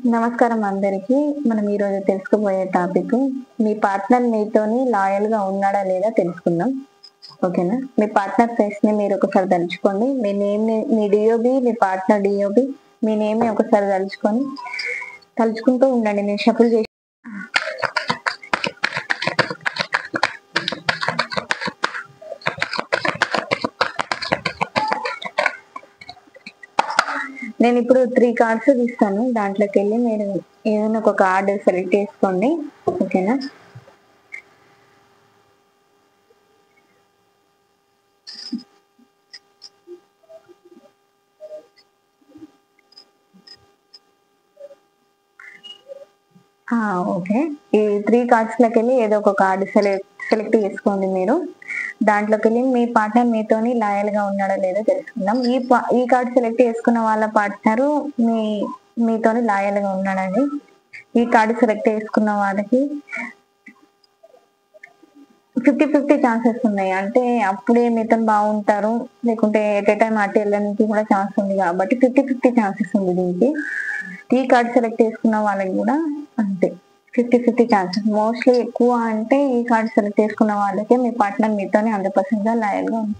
నమస్కారం అందరికి. మనం ఈరోజు తెలుసుకోబోయే టాపిక్ మీ పార్ట్నర్ మీతోని లాయల్ గా ఉన్నాడా లేదా తెలుసుకుందాం. ఓకేనా? మీ పార్ట్నర్ ఫేస్ ని మీరు ఒకసారి తలుచుకోండి. మీ నేమ్ ని, మీ డిఓబి, మీ పార్ట్నర్ డిఓబి, మీ నేమ్ ని ఒకసారి తలుచుకుంటూ ఉండండి. నేను షఫుల్ చేసి నేను ఇప్పుడు 3 కార్డ్స్ తీస్తాను. దాంట్లోకి వెళ్ళి మీరు ఏదైనా ఒక కార్డు సెలెక్ట్ చేసుకోండి. ఓకేనా? ఓకే. ఈ 3 కార్డ్స్ లోకి వెళ్ళి ఏదో ఒక కార్డు సెలెక్ట్ చేసుకోండి. మీరు దాంట్లోకి వెళ్ళి మీ పార్ట్నర్ మీతోని లాయల్ గా ఉన్నాడో లేదో తెలుసుకుందాం. ఈ కార్డ్ సెలెక్ట్ చేసుకున్న వాళ్ళ పార్ట్నర్ మీతోని లాయల్ గా ఉన్నాడండి. ఈ కార్డు సెలెక్ట్ చేసుకున్న వాళ్ళకి 50-50 ఛాన్సెస్ ఉన్నాయి. అంటే అప్పుడే మీతో బాగుంటారు, లేకుంటే ఎట్ ఏ టైం అటు వెళ్ళడానికి కూడా ఛాన్స్ ఉంది. కాబట్టి 50-50 ఛాన్సెస్ ఉంది దీనికి. ఈ కార్డ్ సెలెక్ట్ చేసుకున్న వాళ్ళకి కూడా అంతే 50-50 ఛాన్సెస్. మోస్ట్లీ ఎక్కువ అంటే ఈ కార్డ్ సెలెక్ట్ చేసుకున్న వాళ్ళకే మీ పార్ట్నర్ మీతోనే 100% గా లాయల్ గా ఉంది.